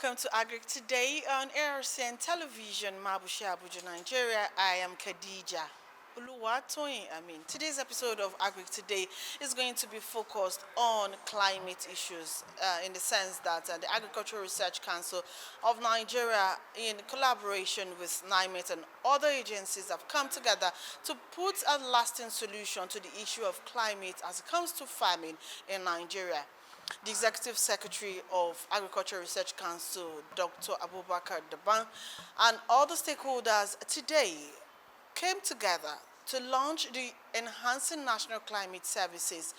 welcome to Agric Today on ARCN Television, Mabusha, Abuja, Nigeria. I am Khadija Uluwatoyin. Today's episode of Agric Today is going to be focused on climate issues in the sense that the Agricultural Research Council of Nigeria, in collaboration with NiMet and other agencies, have come together to put a lasting solution to the issue of climate as it comes to farming in Nigeria. The Executive Secretary of Agricultural Research Council, Dr. Abubakar Daban, and all the stakeholders today came together to launch the Enhancing National Climate Services,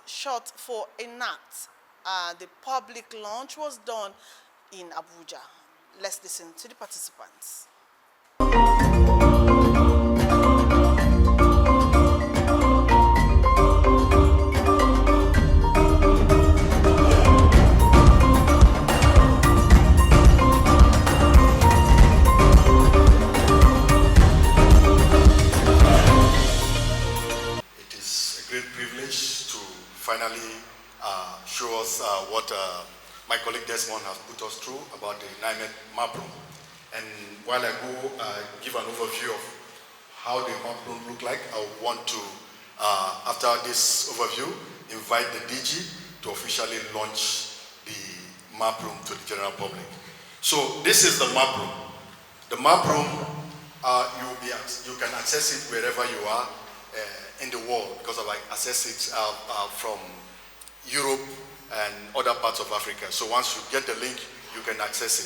short for ENACT. The public launch was done in Abuja. Let's listen to the participants. Finally show us what my colleague Desmond has put us through about the NiMet map room. And while I go give an overview of how the map room look like, I want to, after this overview, invite the DG to officially launch the map room to the general public. So this is the map room. The map room, you can access it wherever you are in the world, because I access it from Europe and other parts of Africa. So once you get the link, you can access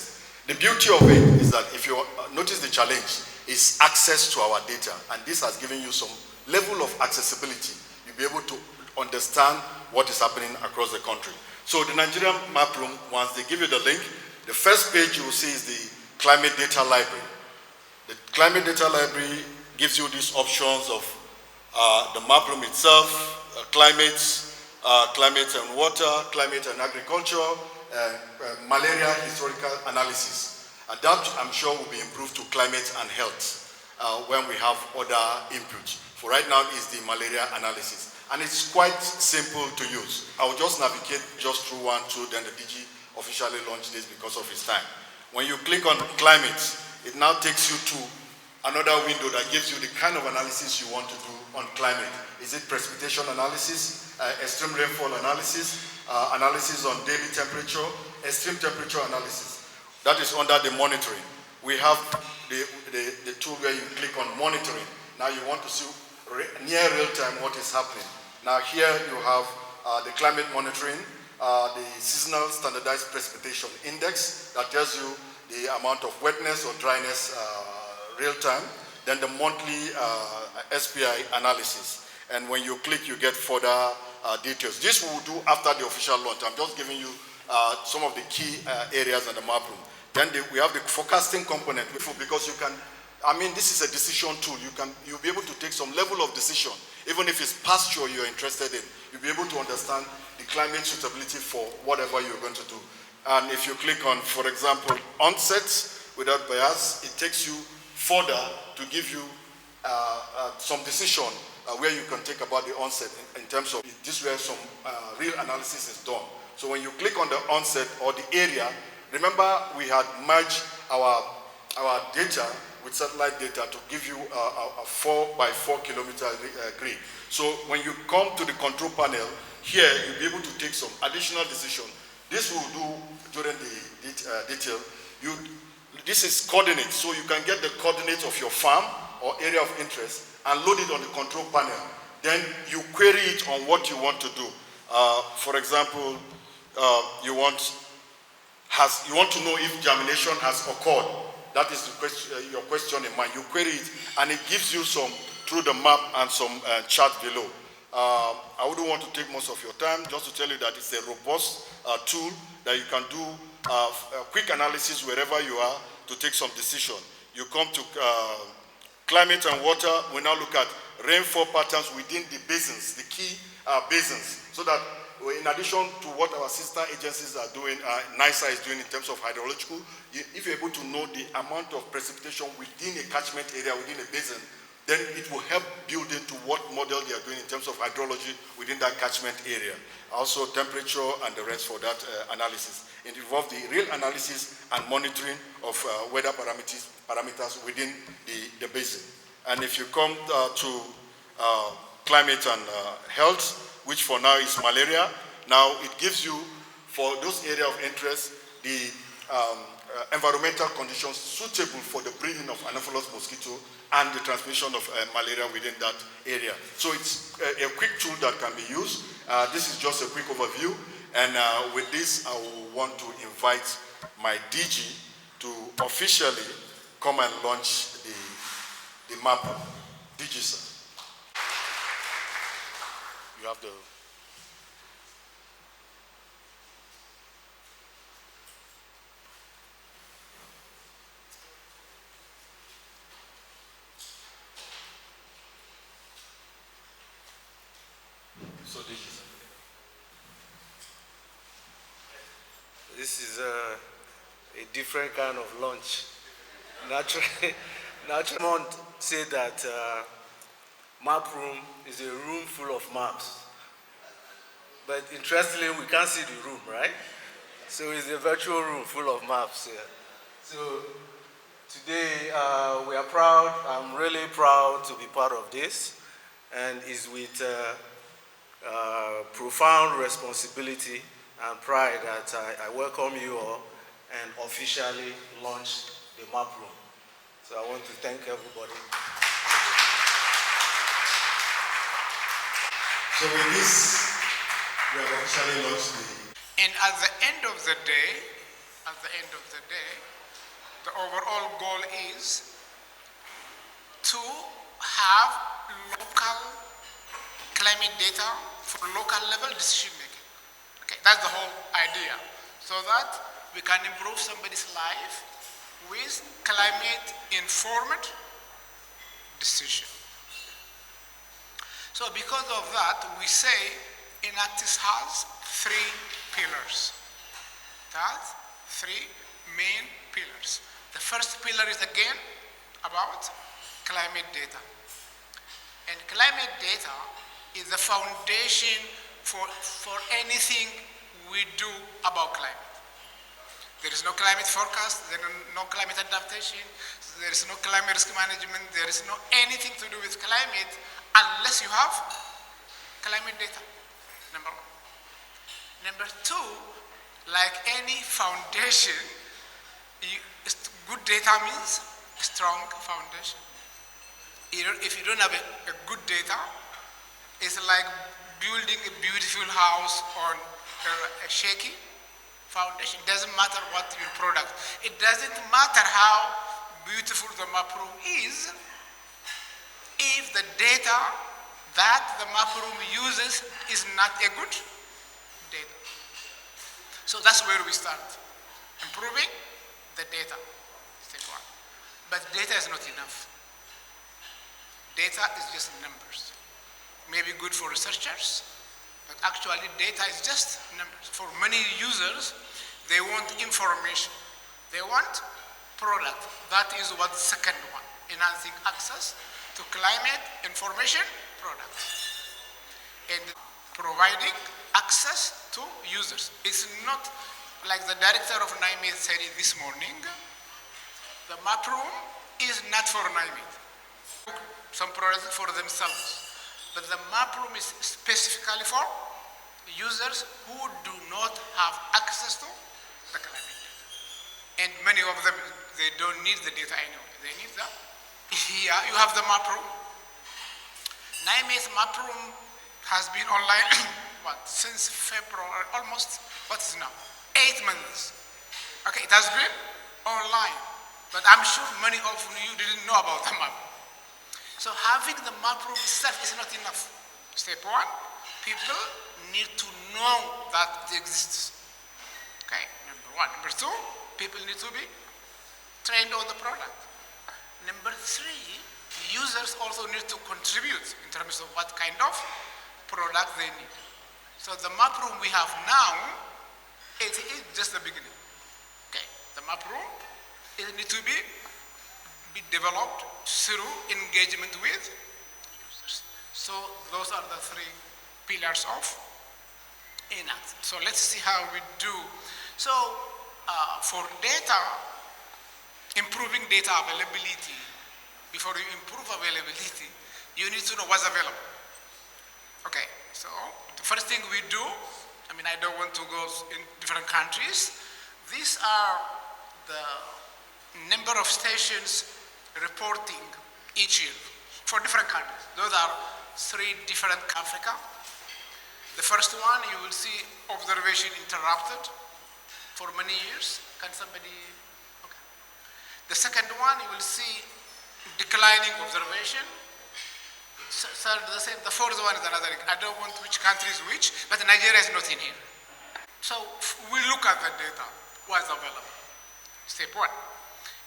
it. The beauty of it is that if you notice, the challenge is access to our data, and this has given you some level of accessibility. You'll be able to understand what is happening across the country. So the Nigerian map room, once they give you the link, the first page you will see is the climate data library. The climate data library gives you these options of the map room itself, climate and water, climate and agriculture, malaria historical analysis. And that, I'm sure, will be improved to climate and health when we have other inputs. For right now, is the malaria analysis. And it's quite simple to use. I will just navigate just through 1, 2, then the DG officially launched this because of his time. When you click on climate, it now takes you to another window that gives you the kind of analysis you want to do on climate. Is it precipitation analysis, extreme rainfall analysis, analysis on daily temperature, extreme temperature analysis. That is under the monitoring. We have the tool where you click on monitoring. Now you want to see near real time what is happening. Now here you have the climate monitoring, the seasonal standardized precipitation index that tells you the amount of wetness or dryness real time, then the monthly SPI analysis. And when you click, you get further details. This we will do after the official launch. I'm just giving you some of the key areas on the map room. Then we have the forecasting component, because you can, this is a decision tool. You'll be able to take some level of decision, even if it's pasture you're interested in. You'll be able to understand the climate suitability for whatever you're going to do. And if you click on, for example, onset without bias, it takes you further to give you some decision where you can take about the onset in terms of this, where some real analysis is done. So when you click on the onset or the area, remember we had merged our data with satellite data to give you a 4 by 4 kilometer grid. So when you come to the control panel, here you'll be able to take some additional decision. This will do during the detail. This is coordinates, so you can get the coordinates of your farm or area of interest and load it on the control panel. Then you query it on what you want to do. For example, you want to know if germination has occurred. That is the question, your question in mind. You query it, and it gives you some through the map and some chart below. I wouldn't want to take most of your time, just to tell you that it's a robust tool that you can do a quick analysis wherever you are to take some decision. You come to climate and water. We now look at rainfall patterns within the basins, the key basins, so that in addition to what our sister agencies are doing, NISA is doing in terms of hydrological, if you're able to know the amount of precipitation within a catchment area, within a basin, then it will help build into what model they are doing in terms of hydrology within that catchment area. Also temperature and the rest for that analysis. It involves the real analysis and monitoring of weather parameters within the basin. And if you come to climate and health, which for now is malaria, now it gives you, for those areas of interest, the environmental conditions suitable for the breeding of Anopheles mosquito and the transmission of malaria within that area. So it's a quick tool that can be used. This is just a quick overview. And with this, I will want to invite my DG to officially come and launch the map. DG, sir. You have the... So DG, sir. This is a different kind of lunch. Naturally, someone said that map room is a room full of maps. But interestingly, we can't see the room, right? So it's a virtual room full of maps here. So today we are proud, I'm really proud to be part of this, and it's with profound responsibility and pride that I welcome you all and officially launch the map room. So I want to thank everybody. So with this, we have officially launched And at the end of the day, the overall goal is to have local climate data for local level decision making. Okay, that's the whole idea. So that we can improve somebody's life with climate informed decision. So because of that, we say Enactus has 3 pillars. That's 3 main pillars. The first pillar is again about climate data. And climate data is the foundation for anything we do about climate. There is no climate forecast, there is no climate adaptation, there is no climate risk management, there is no anything to do with climate unless you have climate data, number 1. Number 2, like any foundation, good data means strong foundation. If you don't have a good data, it's like building a beautiful house on a shaky foundation. It doesn't matter what your product. It doesn't matter how beautiful the map room is if the data that the map room uses is not a good data. So that's where we start. Improving the data, step 1. But data is not enough. Data is just numbers. Maybe good for researchers, but actually data is just numbers. For many users, they want information. They want product. That is what the second one, enhancing access to climate information products. And providing access to users. It's not like the director of NiMet said it this morning, the map room is not for NiMet. Some products for themselves. But the map room is specifically for users who do not have access to the climate data. And many of them, they don't need the data anyway. They need the, here you have the map room. NiMet map room has been online, since February, almost, what is now? 8 months. Okay, it has been online. But I'm sure many of you didn't know about the map. So having the map room itself is not enough. Step 1, people need to know that it exists. Okay, number 1. Number 2, people need to be trained on the product. Number 3, users also need to contribute in terms of what kind of product they need. So the map room we have now, it is just the beginning. Okay, the map room, it needs to be be developed through engagement with users. So those are the three pillars of Enact. So let's see how we do. So for data, improving data availability, before you improve availability, you need to know what's available. Okay, so the first thing we do, I don't want to go in different countries. These are the number of stations reporting each year for different countries. Those are 3 different Africa. The first one, you will see observation interrupted for many years. Can somebody, okay. The second one, you will see declining observation. Third, the same. The fourth one is another. I don't want which country is which, but Nigeria is not in here. So we look at the data, what's available. Step 1.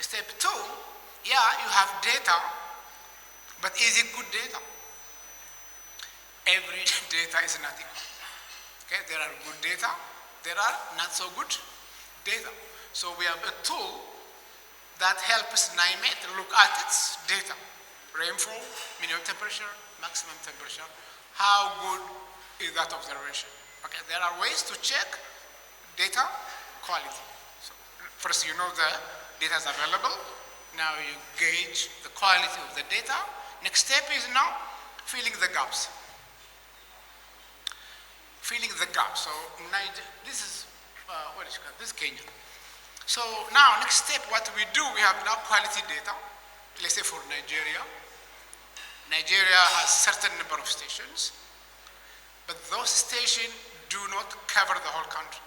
Step 2, yeah, you have data, but is it good data? Every data is not equal. Okay, there are good data, there are not so good data. So we have a tool that helps NiMet look at its data. Rainfall, minimum temperature, maximum temperature. How good is that observation? Okay, there are ways to check data quality. So first, you know the data is available. Now you gauge the quality of the data. Next step is now filling the gaps. Filling the gaps. So this is this is Kenya. So now next step, what we do, we have now quality data. Let's say for Nigeria. Nigeria has certain number of stations, but those stations do not cover the whole country.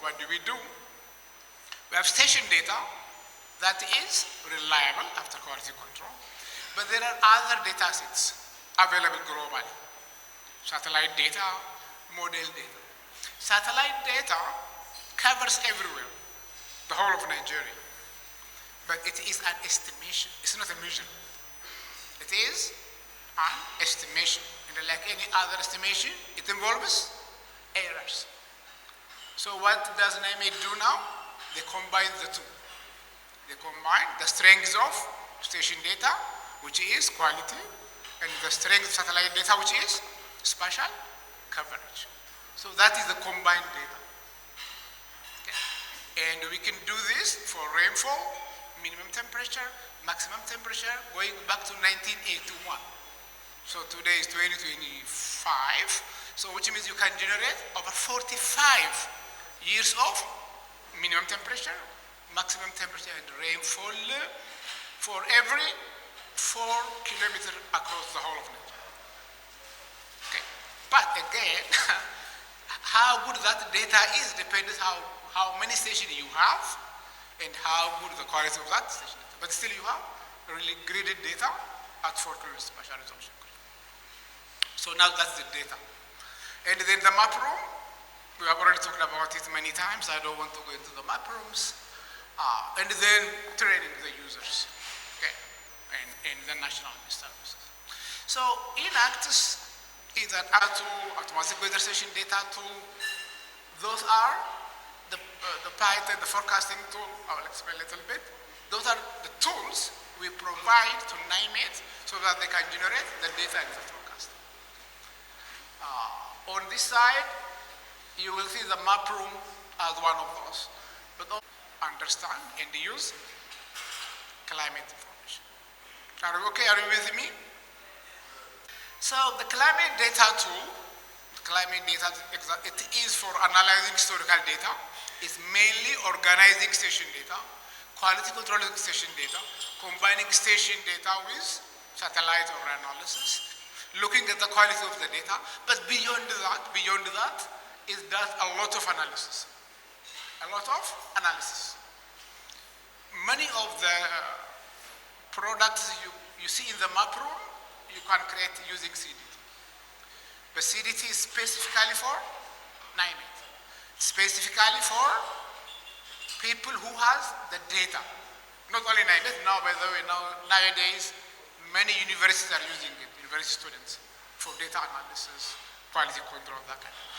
What do? We have station data that is reliable after quality control, but there are other data sets available globally. Satellite data, model data. Satellite data covers everywhere, the whole of Nigeria, but it is an estimation. It's not a measurement. It is an estimation. And like any other estimation, it involves errors. So what does NiMet do now? They combine the two. They combine the strengths of station data, which is quality, and the strength of satellite data, which is spatial coverage. So that is the combined data. Okay. And we can do this for rainfall, minimum temperature, maximum temperature, going back to 1981. So today is 2025. So which means you can generate over 45 years of minimum temperature, maximum temperature, and rainfall for every 4 kilometers across the whole of Nigeria. Okay. But again, how good that data is depends how many stations you have and how good the quality of that station is. But still you have really graded data at 4 kilometers spatial resolution. So now that's the data. And then the map room, we have already talked about it many times. I don't want to go into the map rooms. And then training the users, okay, and the national services. So Enactus is an tool, automatic weather station data tool. Those are the Python, the forecasting tool. I will explain a little bit. Those are the tools we provide to NiMet so that they can generate the data in the forecast. On this side, you will see the map room as one of those. But understand and use climate information. Are you okay? Are you with me? So the climate data tool, it is for analyzing historical data. It's mainly organizing station data, quality controlling station data, combining station data with satellite or analysis, looking at the quality of the data. But beyond that, it does a lot of analysis. Many of the products you see in the map room, you can create using CDT. But CDT is specifically for NiMet, specifically for people who has the data. Not only NiMet, now by the way, nowadays, many universities are using it, university students, for data analysis, quality control, that kind of thing.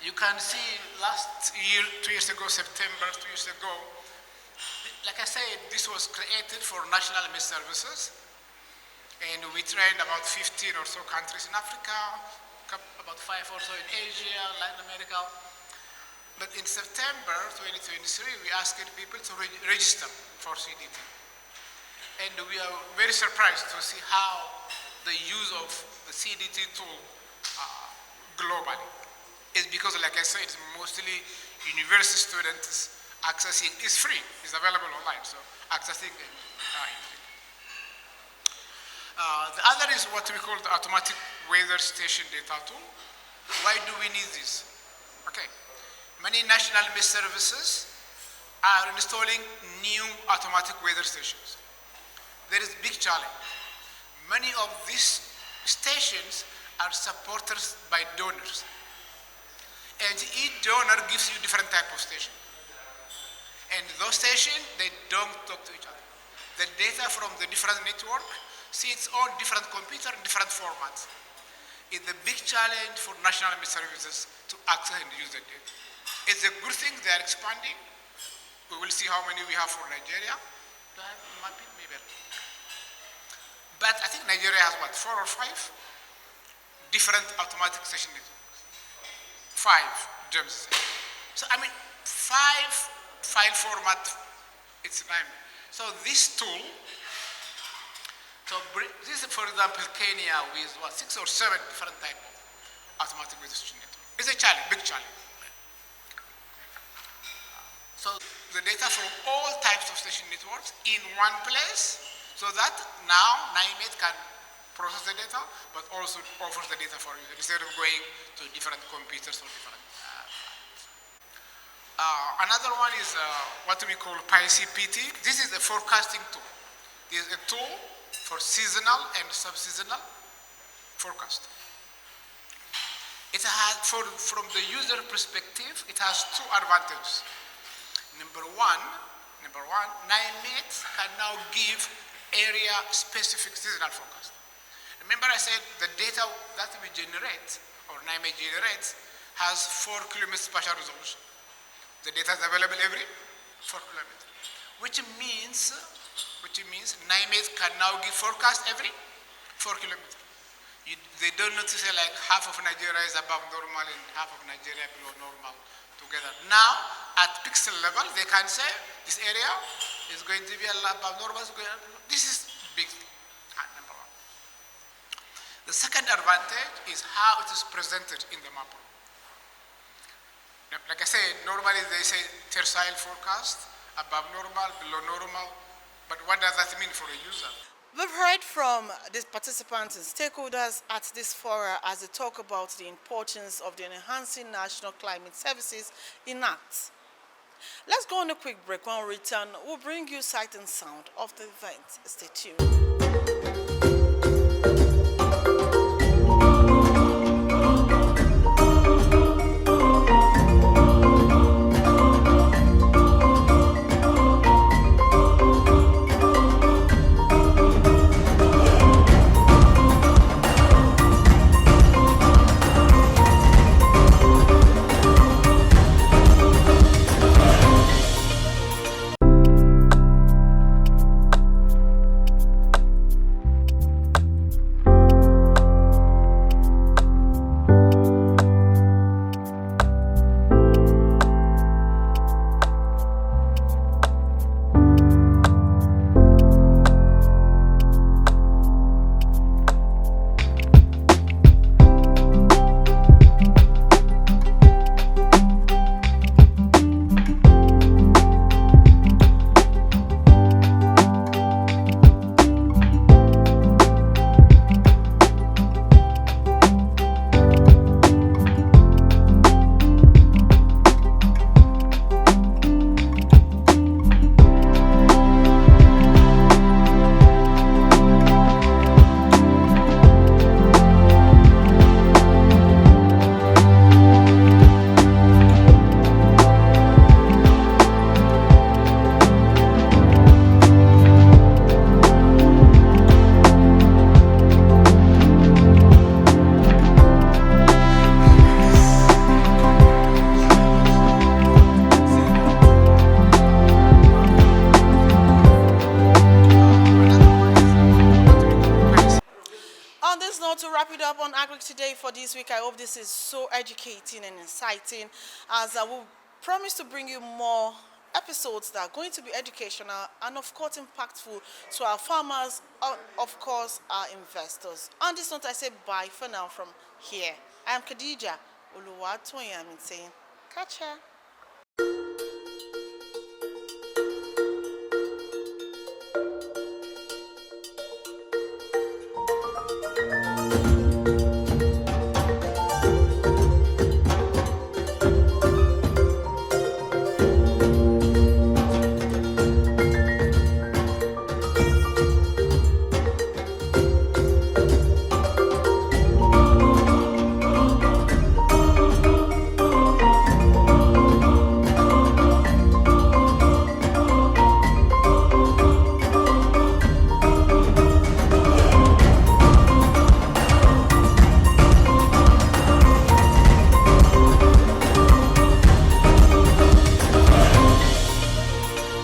You can see last year, 2 years ago, September, 2 years ago, Like I said, this was created for national met services, and we trained about 15 or so countries in Africa, about 5 or so in Asia, Latin America. But in September 2023, we asked people to register for CDT. And we are very surprised to see how the use of the CDT tool globally is because, like I said, it's mostly university students accessing. It's free, it's available online, so accessing it. The other is what we call the automatic weather station data tool. Why do we need this? Okay, many national met services are installing new automatic weather stations. There is a big challenge. Many of these stations are supported by donors. And each donor gives you different type of station. And those stations, they don't talk to each other. The data from the different network sits on different computer in different formats. It's a big challenge for national met services to access and use the data. It's a good thing they are expanding. We will see how many we have for Nigeria. Do I have a mapping? Maybe. But I think Nigeria has what, 4 or 5 different automatic station networks. 5 gems. So I mean, 5 file format, it's NiMet. So this tool, this is for example Kenya with what, 6 or 7 different type of automatic weather station network. It's a challenge, big challenge. So the data from all types of station networks in one place, so that now NiMet can process the data, but also offers the data for you instead of going to different computers or different. Another one is what we call PICPT. This is a forecasting tool. This is a tool for seasonal and sub-seasonal forecast. It has, from the user perspective, it has 2 advantages. Number one, NiMet can now give area-specific seasonal forecast. Remember I said the data that we generate, or NiMet generates, has 4 kilometers spatial resolution. The data is available every 4 kilometers, which means NiMet can now give forecast every 4 kilometers. They don't need to say like half of Nigeria is above normal and half of Nigeria below normal together. Now, at pixel level, they can say this area is going to be above normal. This is big, number one. The second advantage is how it is presented in the map. Like I said, normally they say tercile forecast, above normal, below normal, but what does that mean for a user? We've heard from the participants and stakeholders at this forum as they talk about the importance of the enhancing national climate services in ACT. Let's go on a quick break. When we return, we'll bring you sight and sound of the event. Stay tuned. this week. I hope this is so educating and exciting, as I will promise to bring you more episodes that are going to be educational and of course impactful to our farmers, of course our investors. On this note, I say bye for now from here. I am Khadija Oluwatoyin, saying catch ya.